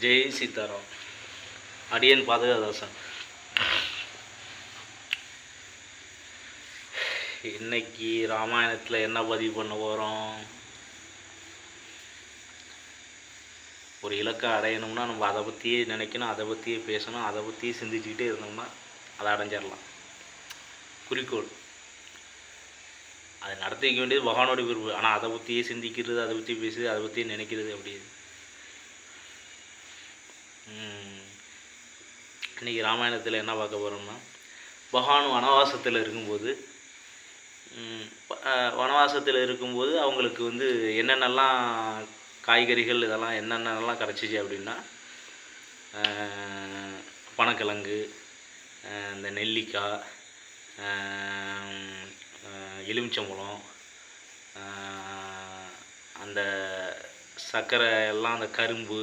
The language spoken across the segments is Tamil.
ஜெய் சீதாராம். அடியன் பாதுகாதாசன். இன்னைக்கு ராமாயணத்தில் என்ன பதிவு பண்ண போகிறோம்? ஒரு இலக்கை அடையணும்னா நம்ம அதை பற்றியே நினைக்கணும், அதை பற்றியே பேசணும், அதை பற்றியே சிந்திச்சுக்கிட்டே இருந்தோம்னா அதை அடைஞ்சிடலாம். குறிக்கோள் அதை நடத்தி வைக்க வேண்டியது பகவானோட விருப்பு. ஆனால் அதை பற்றியே சிந்திக்கிறது, அதை பற்றி பேசுறது, அதை பற்றியே நினைக்கிறது அப்படி. இன்றைக்கி ராமாயணத்தில் என்ன பார்க்க போகிறோம்னா, பகவான் வனவாசத்தில் இருக்கும்போது அவங்களுக்கு என்னென்னலாம் காய்கறிகள் இதெல்லாம் என்னென்னலாம் கிடச்சிச்சு அப்படின்னா, பனக்கிழங்கு, இந்த நெல்லிக்காய், எலுமிச்சம்பழம், அந்த சர்க்கரை எல்லாம், அந்த கரும்பு,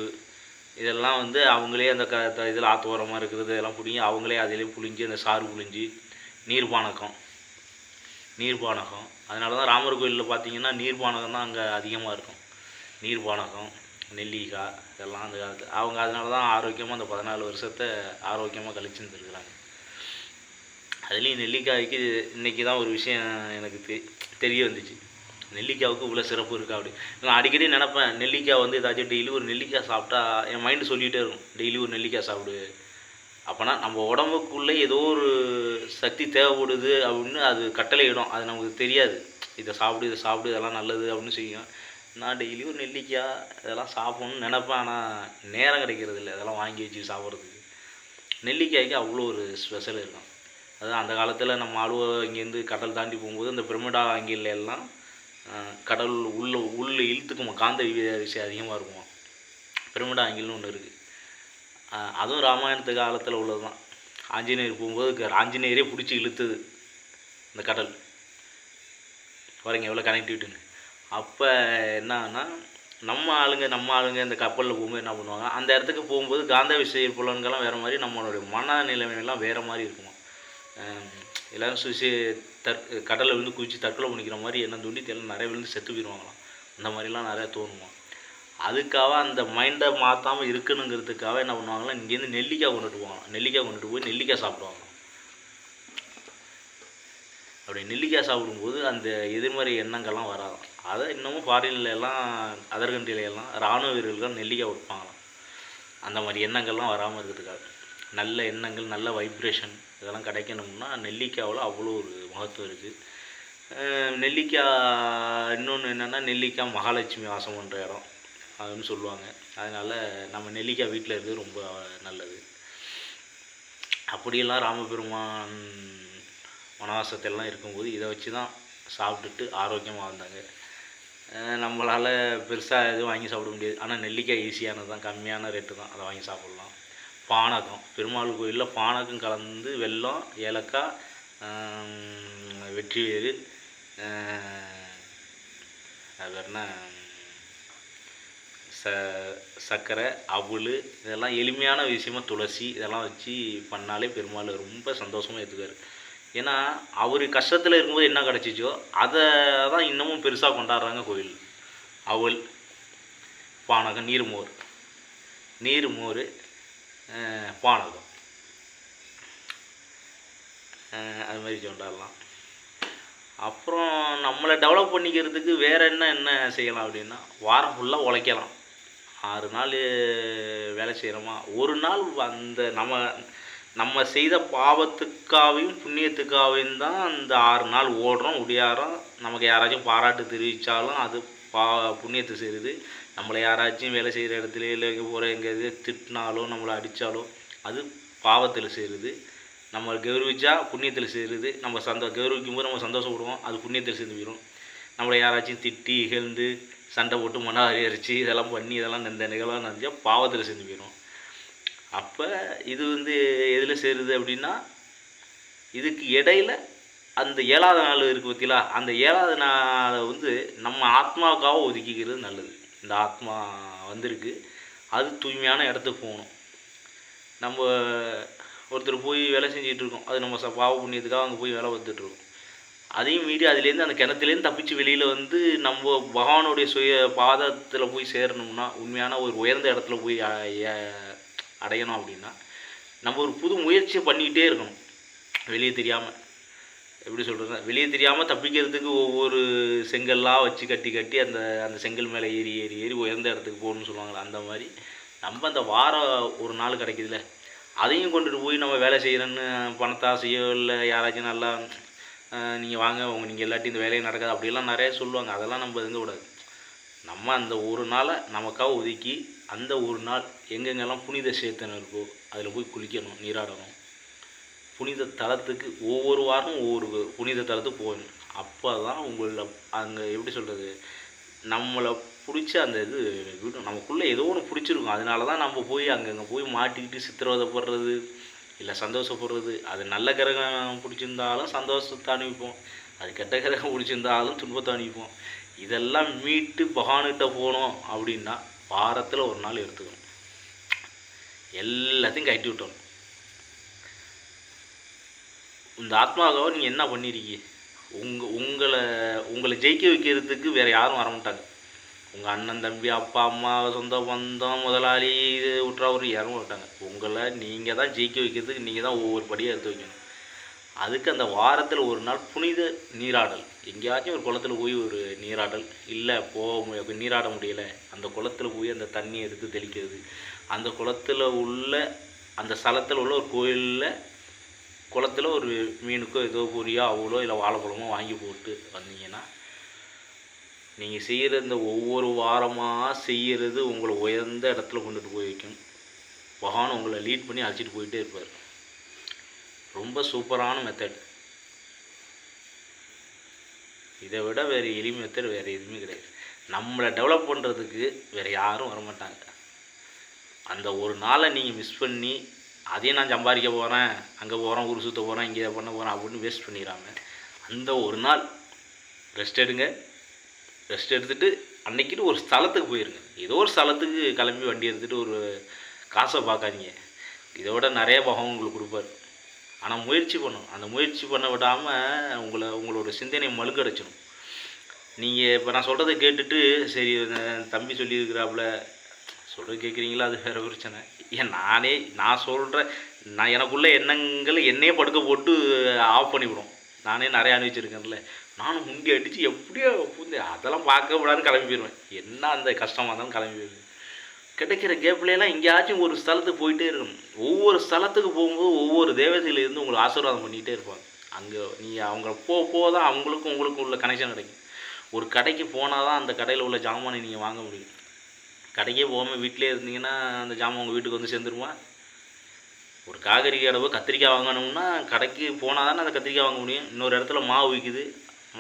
இதெல்லாம் அவங்களே அந்த இதில் ஆத்தோரமாக இருக்கிறது இதெல்லாம் பிடிங்கி அவங்களே அதிலே புழிஞ்சு அந்த சாறு புழிஞ்சு நீர்பானகம். அதனால தான் ராமர் கோயிலில் பார்த்தீங்கன்னா நீர்பானகம் தான் அங்கே அதிகமாக இருக்கும். நீர்பானகம், நெல்லிக்காய் இதெல்லாம் அந்த காலத்து அவங்க அதனால தான் ஆரோக்கியமாக அந்த 14 வருஷத்தை ஆரோக்கியமாக கழிச்சுருந்துருக்குறாங்க. அதுலேயும் நெல்லிக்காய்க்கு இன்றைக்கி தான் ஒரு விஷயம் எனக்கு தெரிய வந்துச்சு. நெல்லிக்காவுக்கு இவ்வளோ சிறப்பு இருக்கா அப்படி. நான் அடிக்கடி நினப்பேன், நெல்லிக்காய் ஏதாச்சும் டெய்லி ஒரு நெல்லிக்காய் சாப்பிட்டா என் மைண்டு சொல்லிகிட்டே இருக்கும், டெய்லி ஒரு நெல்லிக்காய் சாப்பிடு. அப்போனா நம்ம உடம்புக்குள்ளே ஏதோ ஒரு சக்தி தேவைப்படுது அப்படின்னு அது கட்டளையிடும். அது நமக்கு தெரியாது, இதை சாப்பிடு இதெல்லாம் நல்லது அப்படின்னு செய்யும். நான் டெய்லி ஒரு நெல்லிக்காய் இதெல்லாம் சாப்பிட்ணுன்னு நினப்பேன். ஆனால் நேரம் கிடைக்கிறது இல்லை இதெல்லாம் வாங்கி வச்சு சாப்பிட்றதுக்கு. நெல்லிக்காய்க்கு அவ்வளோ ஒரு ஸ்பெஷல் இருக்கும். அதுதான் அந்த காலத்தில் நம்ம இங்கேருந்து கடல் தாண்டி போகும்போது இந்த பிரமிடா ஆங்கில எல்லாம் கடல் உள்ள இழுத்துக்குமா, காந்த விஷயம் அதிகமாக இருக்குமா. பிரமிடா ஆங்கில்னு ஒன்று இருக்குது. அதுவும் ராமாயணத்து காலத்தில் உள்ளது தான். ஆஞ்சநேயர் போகும்போது ஆஞ்சநேயரே பிடிச்சி இழுத்துது இந்த கடல். பாருங்க எவ்வளோ கனெக்டிவிட்டின்னு. அப்போ என்னன்னா நம்ம ஆளுங்க இந்த கப்பலில் போகும்போது என்ன பண்ணுவாங்க, அந்த இடத்துக்கு போகும்போது காந்த விஷய புலன்கள்லாம் வேறு மாதிரி, நம்மளுடைய மனநிலைமையெல்லாம் வேறு மாதிரி இருக்குமா. எல்லோரும் கடலில் குதித்து தற்கொலை பண்ணிக்கிற மாதிரி என்ன தூண்டி தெரியல, நிறைய செத்து போயிடுவாங்களாம். அந்த மாதிரிலாம் நிறையா தோணுமா. அதுக்காக அந்த மைண்டை மாற்றாமல் இருக்கணுங்கிறதுக்காக என்ன பண்ணுவாங்கன்னா, இங்கேருந்து நெல்லிக்காய் கொண்டுட்டு போய் நெல்லிக்காய் சாப்பிடுவாங்க. அப்படி நெல்லிக்காய் சாப்பிடும்போது அந்த எதிர்மறை எண்ணங்கள்லாம் வராதான். அதை இன்னமும் ஃபாரின்லாம் அதர் கண்ட்ரியிலெல்லாம் இராணுவ வீரர்கள் நெல்லிக்காய் கொடுப்பாங்களாம். அந்த மாதிரி எண்ணங்கள்லாம் வராமல் இருக்கிறதுக்காக, நல்ல எண்ணங்கள், நல்ல வைப்ரேஷன் இதெல்லாம் கிடைக்கணும்னா நெல்லிக்காவில் அவ்வளோ ஒரு மகத்துவம் இருக்குது. நெல்லிக்காய் இன்னொன்று என்னென்னா, நெல்லிக்காய் மகாலட்சுமி வாசம் பண்ணுற இடம் அதுன்னு சொல்லுவாங்க. அதனால் நம்ம நெல்லிக்காய் வீட்டில் இருக்கிறது ரொம்ப நல்லது. அப்படியெல்லாம் ராமபெருமான் வனவாசத்தெல்லாம் இருக்கும்போது இதை வச்சு தான் சாப்பிட்டுட்டு ஆரோக்கியமாக வந்தாங்க. நம்மளால் பெருசாக எதுவும் வாங்கி சாப்பிட முடியாது. ஆனால் நெல்லிக்காய் ஈஸியானது தான், கம்மியான ரேட்டு தான், அதை வாங்கி சாப்பிட்லாம். பானகம், பெருமாள் கோயிலில் பானகம் கலந்து வெல்லம், ஏலக்காய், வெற்றிவேறு, அது என்ன சர்க்கரை, அவுள், இதெல்லாம் எளிமையான விஷயமா துளசி இதெல்லாம் வச்சு பண்ணாலே பெருமாள் ரொம்ப சந்தோஷமாக ஏற்றுக்காரு. ஏன்னா அவர் கஷ்டத்தில் இருக்கும்போது என்ன கிடச்சிச்சோ அதை தான் இன்னமும் பெருசாக கொண்டாடுறாங்க கோயில். அவுள், பானகம், நீர்மோர், பானகம், அது மாதிரி கொண்டாடலாம். அப்புறம் நம்மளை டெவலப் பண்ணிக்கிறதுக்கு வேறு என்ன செய்யலாம் அப்படின்னா, வாரம் ஃபுல்லாக உழைக்கலாம். 6 நாள் வேலை செய்கிறோமா, ஒரு நாள் அந்த நம்ம செய்த பாவத்துக்காகவும் புண்ணியத்துக்காகவும் தான் அந்த 6 நாள் ஓடுறோம் உடையாரோம். நமக்கு யாராச்சும் பாராட்டு தெரிவித்தாலும் அது புண்ணியத்தை சேருது. நம்மளை யாராச்சும் வேலை செய்கிற இடத்துல இல்லை போகிற எங்கேயாவது திட்டினாலும் நம்மளை அடித்தாலும் அது பாவத்தில் சேருது. நம்ம கௌரவிச்சா புண்ணியத்தில் சேருது. நம்ம கௌரவிக்கும் போது நம்ம சந்தோஷப்படுவோம், அது புண்ணியத்தில் சேர்ந்து போயிடும். நம்மளை யாராச்சும் திட்டி இகழ்ந்து சண்டை போட்டு மனஅரிச்சு இதெல்லாம் பண்ணி இதெல்லாம் இந்த நிகழ்வாக நடந்தால் பாவத்தில் சேர்ந்து போயிடும். அப்போ இது எதில் சேருது அப்படின்னா, இதுக்கு இடையில் அந்த 7ஆவது நாள் இருக்குது பார்த்தீங்களா, அந்த 7ஆவது நாளை நம்ம ஆத்மாவுக்காக ஒதுக்கிக்கிறது நல்லது. இந்த ஆத்மா வந்திருக்கு, அது தூய்மையான இடத்துக்கு போகணும். நம்ம ஒருத்தர் போய் வேலை செஞ்சிகிட்ருக்கோம், அது நம்ம பாவ புண்ணியத்துக்காக அங்கே போய் வேலை பார்த்துட்ருக்கோம். அதையும் மீறி அதுலேருந்து அந்த கிணத்துலேருந்து தப்பிச்சு வெளியில் வந்து நம்ம பகவானுடைய பாதத்தில் போய் சேரணும்னா, உண்மையான ஒரு உயர்ந்த இடத்துல போய் அடையணும் அப்படின்னா, நம்ம ஒரு புது முயற்சியை பண்ணிக்கிட்டே இருக்கணும். வெளியே தெரியாமல், எப்படி சொல்கிறது, வெளியே தெரியாமல் தப்பிக்கிறதுக்கு ஒவ்வொரு செங்கல்லாம் வச்சு கட்டி கட்டி அந்த அந்த செங்கல் மேலே ஏறி ஏறி ஏறி உயர்ந்த இடத்துக்கு போகணும்னு சொல்லுவாங்களே, அந்த மாதிரி நம்ம அந்த வாரம் ஒரு நாள் கிடைக்குதுல்ல, அதையும் கொண்டுட்டு போய் நம்ம வேலை செய்கிறேன்னு பணத்தாசையோ இல்லை யாராச்சும் நல்லா நீங்கள் வாங்க நீங்கள் எல்லாத்தையும் இந்த வேலையை நடக்காது அப்படிலாம் நிறைய சொல்லுவாங்க. அதெல்லாம் நம்ம இருந்தக்கூடாது. நம்ம அந்த ஒரு நாளை நமக்காக ஒதுக்கி அந்த ஒரு நாள் எங்கெங்கெல்லாம் புனித சேத்தனம் இருக்கோ அதில் போய் குளிக்கணும், நீராடணும். புனித தலத்துக்கு ஒவ்வொரு வாரமும் ஒவ்வொரு புனித தலத்துக்கு போகணும். அப்போ தான் உங்களை அங்கே எப்படி சொல்கிறது, நம்மளை பிடிச்ச அந்த இது விடும். நமக்குள்ளே ஏதோ ஒன்று பிடிச்சிருக்கும். அதனால தான் நம்ம போய் அங்கங்கே போய் மாட்டிக்கிட்டு சித்திரவதைப்படுறது இல்லை சந்தோஷப்படுறது. அது நல்ல கிரகம் பிடிச்சிருந்தாலும் சந்தோஷத்தை அனுப்பிப்போம், அது கெட்ட கிரகம் பிடிச்சிருந்தாலும் துன்பத்தை அனுப்பிப்போம். இதெல்லாம் மீட்டு பகவான்கிட்ட போனோம் அப்படின்னா வாரத்தில் ஒரு நாள் எடுத்துக்கணும், எல்லாத்தையும் கட்டி விட்டணும். இந்த ஆத்மாவை நீங்கள் என்ன பண்ணியிருக்கீங்க? உங்களை ஜெயிக்க வைக்கிறதுக்கு வேறு யாரும் வர மாட்டாங்க. உங்கள் அண்ணன் தம்பி அப்பா அம்மா சொந்த பந்தம் முதலாளி இது விட்றவர் யாரும் மாட்டாங்க. உங்களை நீங்கள் தான் ஜெயிக்க வைக்கிறதுக்கு நீங்கள் தான் ஒவ்வொரு படியாக எடுத்து வைக்கணும். அதுக்கு அந்த வாரத்தில் ஒரு நாள் புனித நீராடல், எங்கேயாச்சும் ஒரு குளத்தில் போய் ஒரு நீராடல், இல்லை நீராட முடியலை அந்த குளத்தில் போய் அந்த தண்ணி எடுத்து தெளிக்கிறது, அந்த குளத்தில் உள்ள அந்த ஸ்தலத்தில் உள்ள ஒரு கோயிலில் குளத்தில் ஒரு மீனுக்கோ ஏதோ பொரியோ அவ்வளோ இல்லை வாழைப்பழமோ வாங்கி போட்டு வந்தீங்கன்னா, நீங்கள் செய்கிற இந்த ஒவ்வொரு வாரமாக செய்கிறது உங்களை உயர்ந்த இடத்துல கொண்டுட்டு போய் வைக்கும். பகவான் உங்களை லீட் பண்ணி அழைச்சிட்டு போயிட்டே இருப்பார். ரொம்ப சூப்பரான மெத்தட். இதை விட வேறு எளிமை மெத்தட் வேறு எதுவுமே கிடையாது. நம்மளை டெவலப் பண்ணுறதுக்கு வேறு யாரும் வரமாட்டாங்க. அந்த ஒரு நாளை நீங்கள் மிஸ் பண்ணி அதையும் நான் சம்பாதிக்க போகிறேன், அங்கே போகிறேன், ஊர் சுற்ற போகிறேன், இங்கே பண்ண போகிறேன் அப்படின்னு வேஸ்ட் பண்ணிடாமல் அந்த ஒரு நாள் ரெஸ்ட் எடுங்க. ரெஸ்ட் எடுத்துகிட்டு அன்னைக்கிட்டு ஒரு ஸ்தலத்துக்கு போயிருங்க. ஏதோ ஒரு ஸ்தலத்துக்கு கிளம்பி வண்டி எடுத்துகிட்டு ஒரு காசை பார்க்காதீங்க. இதோட நிறைய பகம் உங்களுக்கு கொடுப்பார். ஆனால் முயற்சி பண்ணணும். அந்த முயற்சி பண்ண விடாமல் உங்களோட சிந்தனை மழுங்கடைச்சிடும். நீங்கள் இப்போ நான் சொல்கிறத கேட்டுட்டு சரி தம்பி சொல்லியிருக்கிறாப்புல சொல்கிறது கேட்குறீங்களா, அது வேறு பிரச்சனை. நான் சொல்கிறேன், நான் எனக்குள்ள எண்ணங்களை என்னையே படுக்க போட்டு ஆஃப் பண்ணிவிடும். நானே நிறையா அனுபவிச்சிருக்கேன்ல, நானும் முங்கி அடித்து எப்படியோ பூந்து அதெல்லாம் பார்க்க விடாதுன்னு கிளம்பி போயிடுவேன். என்ன அந்த கஷ்டமாக இருந்தாலும் கிளம்பி போயிடுவேன். கிடைக்கிற கேப்லாம் எங்கேயாச்சும் ஒரு ஸ்தலத்துக்கு போயிட்டே இருக்கணும். ஒவ்வொரு ஸ்தலத்துக்கு போகும்போது ஒவ்வொரு தேவதையிலேருந்து உங்களை ஆசீர்வாதம் பண்ணிகிட்டே இருப்பாங்க. அங்கே நீங்கள் அவங்க போதான் உங்களுக்கும் உள்ள கனெக்ஷன் கிடைக்கும். ஒரு கடைக்கு போனால் தான் அந்த கடையில் உள்ள ஜாமானை நீங்கள் வாங்க முடியும். கடைக்கே போகாமல் வீட்டிலே இருந்தீங்கன்னா அந்த ஜாமான் உங்கள் வீட்டுக்கு வந்து சேர்ந்துருமா? ஒரு காய்கறி கடை போய் கத்திரிக்காய் வாங்கணும்னா கடைக்கு போனால் தானே அந்த கத்திரிக்காய் வாங்க முடியும். இன்னொரு இடத்துல மாவு விற்குது,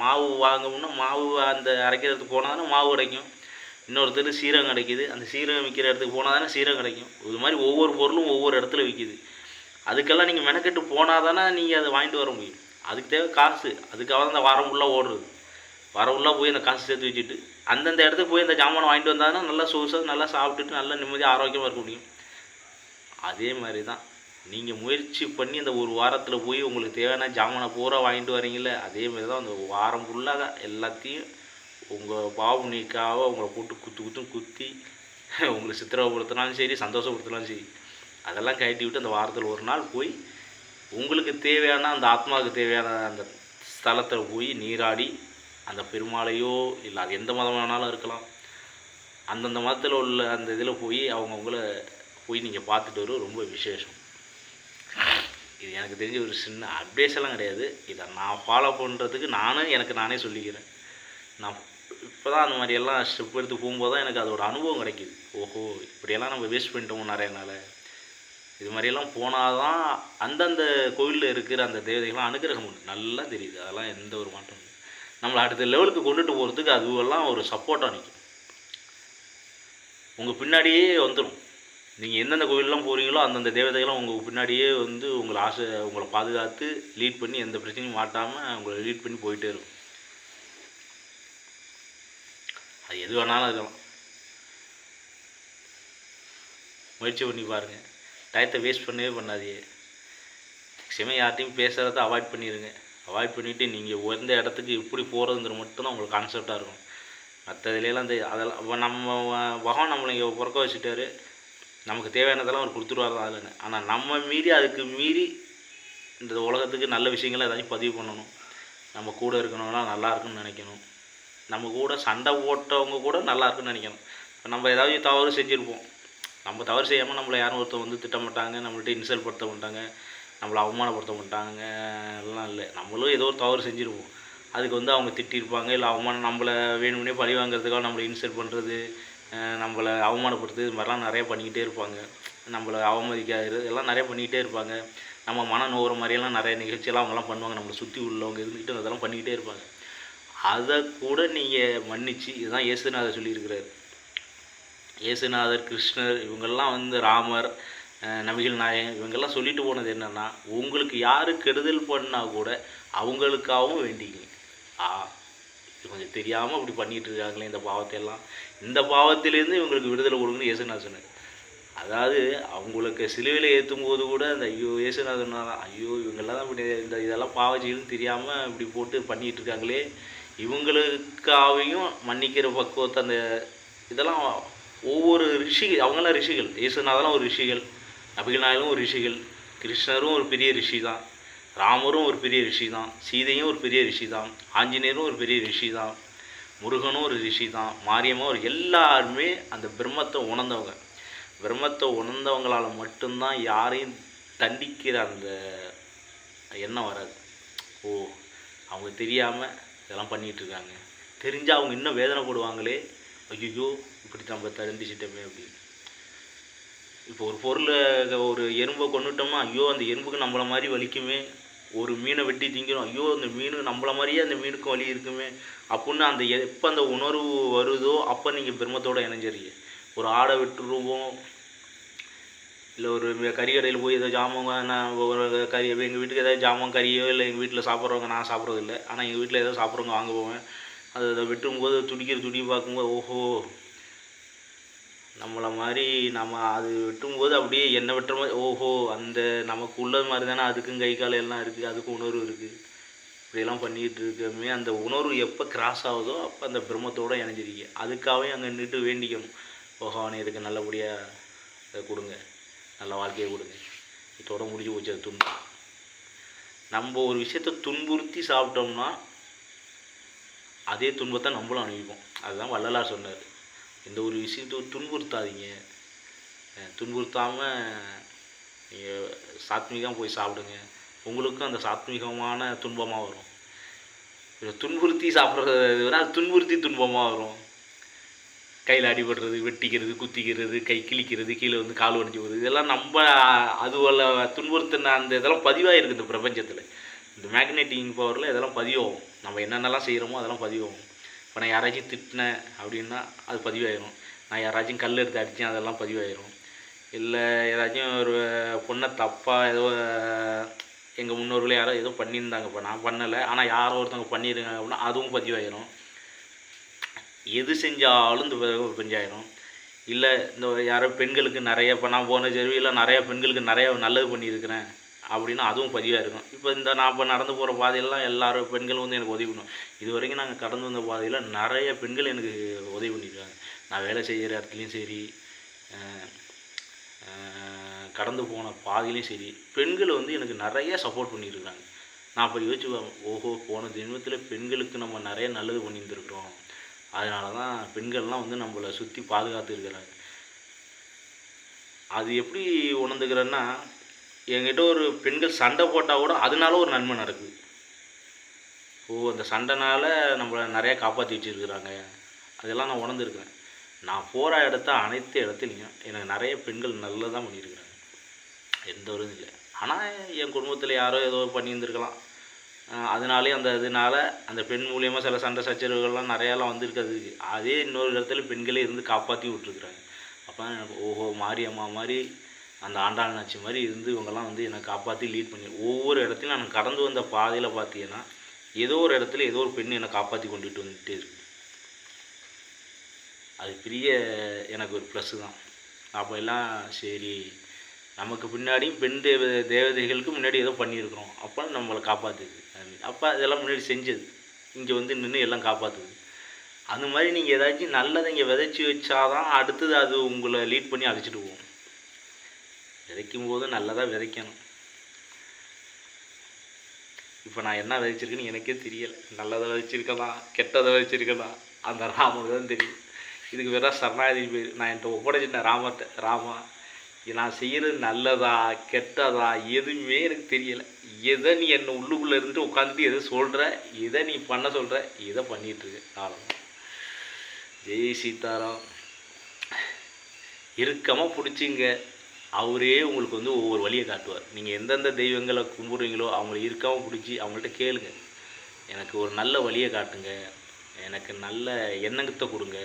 மாவு வாங்கணும்னா மாவு அந்த அரைக்கிறதுக்கு போனால் தானே மாவு கிடைக்கும். இன்னொருத்தர் சீரகம் கிடைக்கிது, அந்த சீரகம் விற்கிற இடத்துக்கு போனால் தானே சீரகம் கிடைக்கும். இது மாதிரி ஒவ்வொரு பொருளும் ஒவ்வொரு இடத்துல விற்கிது. அதுக்கெல்லாம் நீங்கள் மெனக்கெட்டு போனால் தானே நீங்கள் அதை வாங்கிட்டு வர முடியும். அதுக்கு தேவை காசு. அதுக்காக தான் அந்த வாரம் ஃபுல்லாக ஓடுறது. வாரம் ஃபுல்லாக போய் அந்த காசு சேர்த்து வச்சுட்டு அந்தந்த இடத்துக்கு போய் அந்த ஜாமானை வாங்கிட்டு வந்தாங்கன்னா நல்லா சொகுசாக நல்லா சாப்பிட்டுட்டு நல்லா நிம்மதியாக ஆரோக்கியமாக இருக்க முடியும். அதே மாதிரி தான் நீங்கள் முயற்சி பண்ணி அந்த ஒரு வாரத்தில் போய் உங்களுக்கு தேவையான ஜாமானை பூரா வாங்கிட்டு வரீங்களே, அதே மாதிரி தான் அந்த வாரம் ஃபுல்லாக எல்லாத்தையும் உங்கள் பாவனைக்காக உங்களை போட்டு குத்தி உங்களை சித்திரப்படுத்தினாலும் சரி, சந்தோஷப்படுத்தினாலும் சரி, அதெல்லாம் கட்டி விட்டு அந்த வாரத்தில் ஒரு நாள் போய் உங்களுக்கு தேவையான அந்த ஆத்மாவுக்கு தேவையான அந்த ஸ்தலத்தில் போய் நீராடி அந்த பெருமாளையோ இல்லை அது எந்த மதம் வேணாலும் இருக்கலாம், அந்தந்த மதத்தில் உள்ள அந்த இதில் போய் அவங்கவுங்கள போய் நீங்கள் பார்த்துட்டு வரும். ரொம்ப விசேஷம். இது எனக்கு தெரிஞ்ச ஒரு சின்ன அட்வைஸ் எல்லாம் கிடையாது. இதை நான் ஃபாலோ பண்ணுறதுக்கு நானே சொல்லிக்கிறேன். நான் இப்போ தான் அந்த மாதிரியெல்லாம் ஸ்டெப் எடுத்து போகும்போது தான் எனக்கு அதோட அனுபவம் கிடைக்கிது. ஓஹோ, இப்படியெல்லாம் நம்ம வேஸ்ட் பண்ணிட்டோம் நிறைய நாள். இது மாதிரியெல்லாம் போனால் தான் அந்தந்த கோவிலில் இருக்கிற அந்த தேவதைகள்லாம் அனுகிரகம் உண்டு. நல்லா தெரியுது. அதெல்லாம் எந்த ஒரு மாற்றம் இல்லை. நம்மளை அடுத்த லெவலுக்கு கொண்டுட்டு போகிறதுக்கு அதுவெல்லாம் ஒரு சப்போர்ட்டாக நிற்கும். உங்கள் பின்னாடியே வந்துடும். நீங்கள் எந்தெந்த கோவிலெலாம் போகிறீங்களோ அந்தந்த தேவதைகள்லாம் உங்கள் பின்னாடியே வந்து உங்களை பாதுகாத்து லீட் பண்ணி எந்த பிரச்சனையும் மாட்டாமல் உங்களை லீட் பண்ணி போயிட்டே இருக்கும். அது எது வேணாலும் இருக்கலாம். முயற்சி பண்ணி பாருங்கள். டயத்தை வேஸ்ட் பண்ணவே பண்ணாதீங்க. மேக்ஸிமம் யார்ட்டையும் பேசுகிறத அவாய்ட் பண்ணிடுங்க. அவாய்ட் பண்ணிவிட்டு நீங்கள் எந்த இடத்துக்கு எப்படி போகிறதுங்கிற மட்டும்தான் உங்களுக்கு கான்செப்டாக இருக்கும். மற்றதுலாம் அதெல்லாம் நம்ம பகவான் நம்மளை இங்கே பிறக்க வச்சுட்டாரு, நமக்கு தேவையானதெல்லாம் அவர் கொடுத்துருவார் தான் அதில்னு. ஆனால் நம்ம மீறி அதுக்கு மீறி இந்த உலகத்துக்கு நல்ல விஷயங்களை ஏதாச்சும் பதிவு பண்ணணும். நம்ம கூட இருக்கணும்னா நல்லா இருக்குன்னு நினைக்கணும். நம்ம கூட சண்டை போட்டவங்க கூட நல்லா இருக்குன்னு நினைக்கணும். இப்போ நம்ம ஏதாவது தவறு செஞ்சுருப்போம், நம்ம தவறு செய்யாமல் நம்மளை யாரும் ஒருத்தர் வந்து திட்டமாட்டாங்க, நம்மள்ட்ட இன்சல்ட் படுத்த மாட்டாங்க, நம்மளை அவமானப்படுத்த மாட்டாங்க எல்லாம் இல்லை. நம்மளும் ஏதோ ஒரு தவறு செஞ்சுருப்போம், அதுக்கு வந்து அவங்க திட்டிருப்பாங்க, இல்லை அவமானம் நம்மளை வேணும்னே பழி வாங்குறதுக்காக நம்மளை இன்சல்ட் பண்ணுறது, நம்மளை அவமானப்படுத்துறது, இது மாதிரிலாம் நிறைய பண்ணிக்கிட்டே இருப்பாங்க. நம்மளை அவமதிக்காது எல்லாம் நிறைய பண்ணிக்கிட்டே இருப்பாங்க. நம்ம மன நோகிற மாதிரியெல்லாம் நிறைய நிகழ்ச்சியெல்லாம் அவங்கெல்லாம் பண்ணுவாங்க. நம்மளை சுற்றி உள்ளவங்க இருந்துக்கிட்டு அதெல்லாம் பண்ணிக்கிட்டே இருப்பாங்க. அதை கூட நீங்கள் மன்னிச்சு, இதுதான் இயேசுநாதர் சொல்லியிருக்கிறார். இயேசுநாதர், கிருஷ்ணர், இவங்கெல்லாம் வந்து ராமர், நபிகள் நாயகன், இவங்கெல்லாம் சொல்லிட்டு போனது என்னென்னா, உங்களுக்கு யார் கெடுதல் பண்ணால் கூட அவங்களுக்காகவும் வேண்டிங்க. கொஞ்சம் தெரியாமல் இப்படி பண்ணிகிட்டு இருக்காங்களே இந்த பாவத்தையெல்லாம், இந்த பாவத்திலேருந்து இவங்களுக்கு விடுதலை கொடுங்கன்னு இயேசுநாதர் சொன்னார். அதாவது அவங்களுக்கு சிலுவையில் ஏற்றும் போது கூட அந்த ஐயோ இயேசுநாதர் ஐயோ இவங்கெல்லாம் தான் இப்படி இந்த இதெல்லாம் பாவச்சின்னு தெரியாமல் இப்படி போட்டு பண்ணிகிட்டு இருக்காங்களே, இவங்களுக்காகவும் மன்னிக்கிற பக்குவத்தை அந்த இதெல்லாம் ஒவ்வொரு ரிஷிகள், அவங்களாம் ரிஷிகள். இயேசுநாதெல்லாம் ஒரு ரிஷிகள், நபிகள் நாயகம் ஒரு ரிஷிகள், கிருஷ்ணரும் ஒரு பெரிய ரிஷி தான், ராமரும் ஒரு பெரிய ரிஷி தான், சீதையும் ஒரு பெரிய ரிஷி தான், ஆஞ்சநேயரும் ஒரு பெரிய ரிஷி தான், முருகனும் ஒரு ரிஷி தான், மாரியம்மா ஒரு எல்லாருமே அந்த பிரம்மத்தை உணர்ந்தவங்க. பிரம்மத்தை உணர்ந்தவங்களால் மட்டும்தான் யாரையும் தண்டிக்கிற அந்த எண்ணம் வராது. ஓ அவங்க தெரியாமல் இதெல்லாம் பண்ணிகிட்ருக்காங்க, தெரிஞ்சால் அவங்க இன்னும் வேதனைப்படுவாங்களே, ஐயோ இப்படி நம்ம தண்டிச்சிட்டோமே அப்படின்னு. இப்போ ஒரு பொருளை ஒரு எறும்பை கொண்டுட்டோம்னா ஐயோ அந்த எறும்புக்கு நம்மளை மாதிரி வலிக்குமே, ஒரு மீனை வெட்டி திங்கிறோம், ஐயோ அந்த மீன் நம்மளை மாதிரியே அந்த மீனுக்கும் வலி இருக்குமே அப்படின்னு அந்த எப்போ அந்த உணர்வு வருதோ அப்போ நீங்கள் பிரம்மத்தோடு இணைஞ்சிருங்க. ஒரு ஆடை விட்டுருவோம், இல்லை ஒரு கறிக்கடையில் போய் ஏதோ ஜாமான், நான் ஒரு கறி எங்கள் வீட்டுக்கு ஏதாவது ஜாமான் கறியோ, இல்லை எங்கள் வீட்டில் சாப்பிட்றவங்க, நான் சாப்பிட்றதில்ல, ஆனால் எங்கள் வீட்டில் ஏதோ சாப்பிட்றவங்க வாங்க போவேன், அதை வெட்டும்போது துடி பார்க்கும்போது ஓஹோ நம்மளை மாதிரி நம்ம அது வெட்டும்போது அப்படியே எண்ணெய் வெட்டுற மாதிரி, ஓஹோ அந்த நமக்கு உள்ளது மாதிரி தானே அதுக்கும் கை கால் எல்லாம் இருக்குது, அதுக்கும் உணர்வு இருக்குது, இப்படியெல்லாம் பண்ணிக்கிட்டு இருக்கமே. அந்த உணர்வு எப்போ கிராஸ் ஆகுதோ அப்போ அந்த பிரம்மத்தோடு இணைஞ்சிருக்கீங்க. அதுக்காகவே அங்கே நின்றுட்டு வேண்டிக்கணும், பகவானே இதுக்கு நல்லபடியாக இதை கொடுங்க, நல்ல வாழ்க்கையை கொடுங்க, இதோட முடிஞ்சு போச்சு அது துன்பம். நம்ம ஒரு விஷயத்தை துன்புறுத்தி சாப்பிட்டோம்னா அதே துன்பத்தை நம்மளும் அனுபவிப்போம். அதுதான் வள்ளலார் சொன்னார், எந்த ஒரு விஷயத்தை துன்புறுத்தாதீங்க, துன்புறுத்தாமல் நீங்கள் சாத்மீகமாக போய் சாப்பிடுங்க, உங்களுக்கும் அந்த சாத்மீகமான துன்பமாக வரும். துன்புறுத்தி சாப்பிட்றத விட அது துன்புறுத்தி துன்பமாக வரும். கையில் அடிபடுறது, வெட்டிக்கிறது, குத்திக்கிறது, கை கிழிக்கிறது, கீழே வந்து கால் உடைஞ்சி போகுது, இதெல்லாம் நம்ம அதுவல்ல துன்புறுத்தின அந்த இதெல்லாம் பதிவாகிருக்கு இந்த பிரபஞ்சத்தில். இந்த மேக்னெட்டிங் பவரில் இதெல்லாம் பதிவாகும். நம்ம என்னென்னலாம் செய்கிறோமோ அதெல்லாம் பதிவாகும். இப்போ நான் யாராச்சும் திட்டினேன் அப்படின்னா அது பதிவாயிடும், நான் யாராச்சும் கல் எடுத்து அடித்தேன் அதெல்லாம் பதிவாயிடும், இல்லை ஏதாச்சும் ஒரு பொண்ணை தப்பாக ஏதோ எங்கள் முன்னோர்களே யாரோ ஏதோ பண்ணியிருந்தாங்க, இப்போ நான் பண்ணலை ஆனால் யாரோ ஒருத்தவங்க பண்ணியிருக்காங்க அப்படின்னா அதுவும் பதிவாயிடும். எது செஞ்சாலும் இந்த பஞ்சாயிரும். இல்லை இந்த யாரோ பெண்களுக்கு நிறைய, இப்போ நான் போன ஜெர்வியில் நிறையா பெண்களுக்கு நிறையா நல்லது பண்ணியிருக்கிறேன் அப்படின்னா அதுவும் பதிவாக இருக்கும். இப்போ இந்த நான் இப்போ நடந்து போகிற பாதையெல்லாம் எல்லாரும் பெண்கள் வந்து எனக்கு உதவி பண்ணுவோம். இது வரைக்கும் நாங்கள் கடந்து வந்த பாதையில் நிறைய பெண்கள் எனக்கு உதவி பண்ணியிருக்காங்க. நான் வேலை செய்கிற இடத்துலையும் சரி, கடந்து போன பாதையிலையும் சரி, பெண்கள் வந்து எனக்கு நிறைய சப்போர்ட் பண்ணியிருக்காங்க. நான் அப்போ யோசிச்சுவேன், ஓஹோ போன ஜென்மத்தில் பெண்களுக்கு நம்ம நிறைய நல்லது பண்ணியிருந்துருக்குறோம், அதனால தான் பெண்கள்லாம் வந்து நம்மளை சுற்றி பாதுகாத்துருக்கிறாங்க. அது எப்படி உணர்ந்துக்கிறேன்னா, என்கிட்ட ஒரு பெண்கள் சண்டை போட்டால் கூட அதனால ஒரு நன்மை நடக்குது. அந்த சண்டைனால் நம்மளை நிறையா காப்பாற்றி வச்சுருக்குறாங்க, அதெல்லாம் நான் உணர்ந்துருக்கிறேன். நான் போகிற அனைத்து இடத்துலையும் எனக்கு நிறைய பெண்கள் நல்லதாக பண்ணியிருக்கிறாங்க, எந்த ஒரு இது இல்லை. ஆனால் என் குடும்பத்தில் யாரோ ஏதோ பண்ணியிருந்துருக்கலாம், அதனாலே அந்த இதனால் அந்த பெண் மூலியமாக சில சண்டை சச்சரவுகள்லாம் நிறையாலாம் வந்திருக்காது. அதே இன்னொரு இடத்துல பெண்களே இருந்து காப்பாற்றி விட்ருக்குறாங்க. அப்போ எனக்கு ஓஹோ மாரியம்மா மாதிரி, அந்த ஆண்டாள் நாச்சி மாதிரி இருந்து இவங்கெல்லாம் வந்து என்னை காப்பாற்றி லீட் பண்ணி ஒவ்வொரு இடத்துலையும் நான் கடந்து வந்த பாதையில் பார்த்தீங்கன்னா ஏதோ ஒரு இடத்துல ஏதோ ஒரு பெண் என்னை காப்பாற்றி கொண்டுட்டு வந்துகிட்டே இருக்கு. அது பெரிய எனக்கு ஒரு ப்ளஸ்ஸு தான். அப்போ எல்லாம் சரி நமக்கு பின்னாடியும் பெண் தேவதைகளுக்கு முன்னாடி ஏதோ பண்ணியிருக்கிறோம், அப்போ நம்மளை காப்பாற்றுது. அப்போ இதெல்லாம் முன்னாடி செஞ்சது இங்கே வந்து நின்று எல்லாம் காப்பாற்றுது. அது மாதிரி நீங்கள் ஏதாச்சும் நல்லதை இங்கே விதைச்சி வச்சாதான் அடுத்தது அது உங்களை லீட் பண்ணி அழைச்சிட்டு போகும். விதைக்கும் போது நல்லதாக விதைக்கணும். இப்போ நான் என்ன விதைச்சிருக்கேன்னு எனக்கே தெரியலை. நல்லதை விதைச்சிருக்கலாம், கெட்டதை விதைச்சிருக்கலாம், அந்த ராமனுக்கு தான் தெரியும். இதுக்கு வேற சரணாகதி பேர். நான் என்கிட்ட ஒப்படைச்சிட்டேன் ராமத்தை. ராமா, நான் செய்கிறது நல்லதா கெட்டதா எதுவுமே எனக்கு தெரியலை. எதை நீ என்னை உள்ளுக்குள்ளே இருந்துட்டு உட்காந்துட்டு எதை சொல்கிற, எதை நீ பண்ண சொல்கிற, எதை பண்ணிகிட்ருக்கு. அவ்வளோதான். ஜெய் சீதாராம். இறுக்கமாக பிடிச்சிங்க, அவரே உங்களுக்கு வந்து ஒவ்வொரு வழியை காட்டுவார். நீங்கள் எந்தெந்த தெய்வங்களை கும்பிட்றீங்களோ அவங்கள இறுக்கமாக பிடிச்சி அவங்கள்ட்ட கேளுங்க, எனக்கு ஒரு நல்ல வழியை காட்டுங்க, எனக்கு நல்ல எண்ணங்கத்தை கொடுங்க,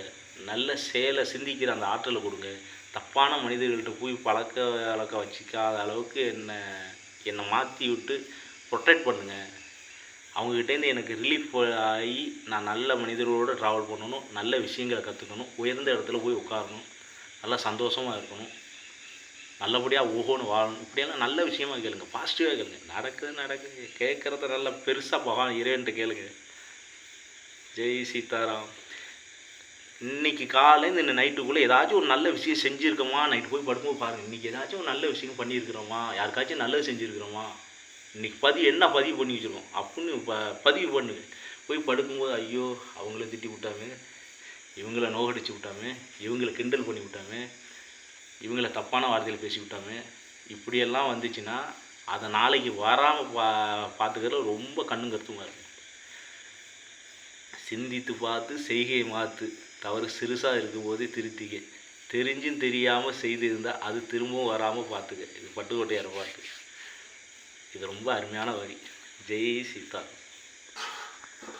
நல்ல செயலை சிந்திக்கிற அந்த ஆற்றலை கொடுங்க, தப்பான மனிதர்கள்ட்ட போய் பழக்க வழக்க வச்சுக்காத அளவுக்கு என்னை மாற்றி விட்டு ப்ரொடெக்ட் பண்ணுங்கள். அவங்ககிட்டேருந்து எனக்கு ரிலீஃப் ஆகி நான் நல்ல மனிதர்களோடு ட்ராவல் பண்ணணும், நல்ல விஷயங்களை கற்றுக்கணும், உயர்ந்த இடத்துல போய் உட்காரணும், நல்லா சந்தோஷமாக இருக்கணும், நல்லபடியாக ஓஹோன்னு வாழணும். இப்படியெல்லாம் நல்ல விஷயமா கேளுங்க, பாசிட்டிவாக கேளுங்க. நடக்குது கேட்குறத நல்லா பெருசாக பகவான் இறைவன்ட்டு கேளுங்க. ஜெய் சீதாராம். இன்றைக்கி காலையில் இந்த நைட்டுக்குள்ளே ஏதாச்சும் ஒரு நல்ல விஷயம் செஞ்சுருக்கோமா, நைட்டு போய் படுக்கும்போது பாருங்கள், இன்றைக்கி ஏதாச்சும் ஒரு நல்ல விஷயம் பண்ணியிருக்கிறோமா, யாருக்காச்சும் நல்லது செஞ்சுருக்கிறோமா, இன்றைக்கி என்ன பதிவு பண்ணி வச்சுருக்கோம் அப்படின்னு பதிவு பண்ணுங்க. போய் படுக்கும்போது ஐயோ அவங்கள திட்டி விட்டாமே, இவங்கள நோகடிச்சு விட்டாமே, இவங்களை கிண்டல் பண்ணி விட்டாமே, இவங்கள தப்பான வார்த்தையில் பேசி விட்டாமே, இப்படியெல்லாம் வந்துச்சுன்னா அதை நாளைக்கு வராமல் பார்த்துக்கிறதுல ரொம்ப கண்ணும் கருத்துமாக இருக்கும். சிந்தித்து பார்த்து செய்கையை மாற்று, தவறு சிறுசாக இருக்கும்போதே திருத்திக்க, தெரிஞ்சும் தெரியாமல் செய்து இருந்தால் அது திரும்பவும் வராமல் பார்த்துக்க. இது பட்டுக்கோட்டையார் பாட்டு. இது ரொம்ப அருமையான வரி. ஜெய் சீதா.